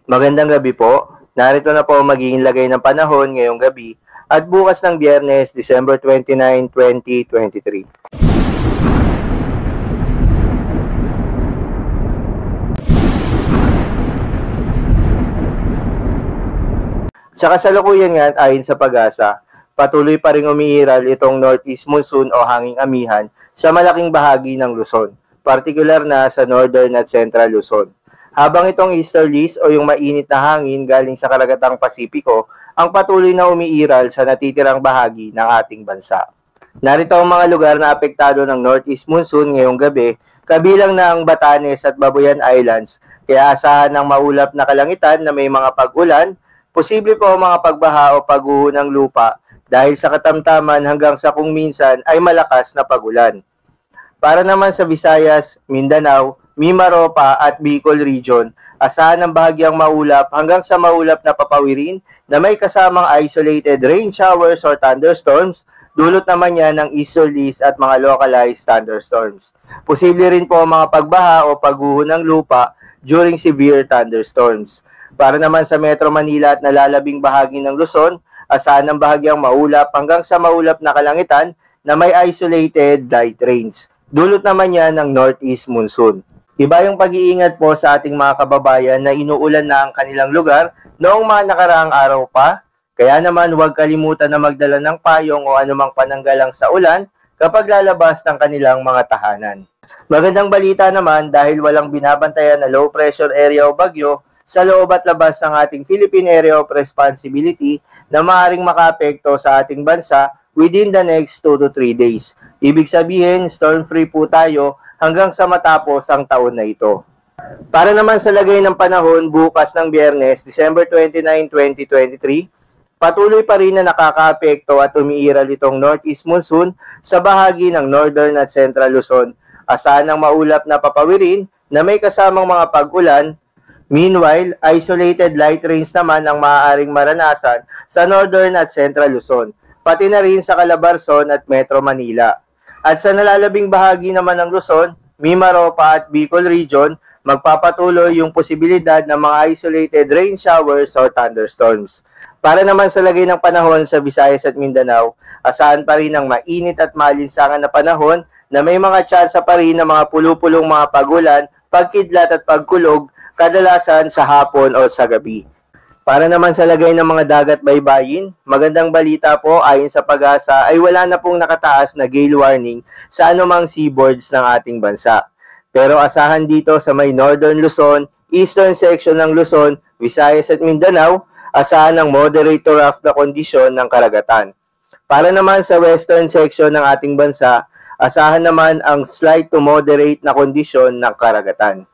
Magandang gabi po. Narito na po ang magiging lagay ng panahon ngayong gabi at bukas ng Biyernes, December 29, 2023. Sa kasalukuyan nga ayon sa Pag-asa, patuloy pa ring umiiral itong northeast monsoon o hanging amihan sa malaking bahagi ng Luzon, partikular na sa northern at central Luzon. Habang itong easterlies o yung mainit na hangin galing sa karagatang Pasipiko ang patuloy na umiiral sa natitirang bahagi ng ating bansa. Narito ang mga lugar na apektado ng northeast monsoon ngayong gabi, kabilang na ang Batanes at Babuyan Islands, kaya asahan ng maulap na kalangitan na may mga pag-ulan, posible po ang mga pagbaha o pagguho ng lupa dahil sa katamtaman hanggang sa kung minsan ay malakas na pagulan. Para naman sa Visayas, Mindanao, Mimaropa at Bicol Region, asahan ng bahagyang maulap hanggang sa maulap na papawirin na may kasamang isolated rain showers or thunderstorms, dulot naman yan ng easterlies at mga localized thunderstorms. Posible rin po ang mga pagbaha o pagguho ng lupa during severe thunderstorms. Para naman sa Metro Manila at nalalabing bahagi ng Luzon, asahan ng bahagyang maulap hanggang sa maulap na kalangitan na may isolated light rains. Dulot naman yan ng northeast monsoon. Iba yung pag-iingat po sa ating mga kababayan na inuulan na ang kanilang lugar noong mga nakaraang araw pa. Kaya naman huwag kalimutan na magdala ng payong o anumang pananggalang sa ulan kapag lalabas ng kanilang mga tahanan. Magandang balita naman dahil walang binabantayan na low pressure area o bagyo sa loob at labas ng ating Philippine Area of Responsibility na maaaring makaapekto sa ating bansa within the next 2 to 3 days. Ibig sabihin, storm-free po tayo hanggang sa matapos ang taon na ito. Para naman sa lagay ng panahon bukas ng Biyernes, December 29, 2023, patuloy pa rin na nakakaapekto at umiiral itong northeast monsoon sa bahagi ng northern at central Luzon. Asahan ng maulap na papawirin na may kasamang mga pag-ulan. Meanwhile, isolated light rains naman ang maaaring maranasan sa northern at central Luzon, pati na rin sa Calabarzon at Metro Manila. At sa nalalabing bahagi naman ng Luzon, Mimaropa at Bicol Region, magpapatuloy yung posibilidad ng mga isolated rain showers or thunderstorms. Para naman sa lagay ng panahon sa Visayas at Mindanao, asahan pa rin ang mainit at malinsangan na panahon na may mga tsansa pa rin ng mga pulupulong mga pagulan, pagkidlat at pagkulog, kadalasan sa hapon o sa gabi. Para naman sa lagay ng mga dagat baybayin, magandang balita po ayon sa Pag-asa ay wala na pong nakataas na gale warning sa anumang seaboards ng ating bansa. Pero asahan dito sa may northern Luzon, eastern section ng Luzon, Visayas at Mindanao, asahan ng moderate to rough na kondisyon ng karagatan. Para naman sa western section ng ating bansa, asahan naman ang slight to moderate na kondisyon ng karagatan.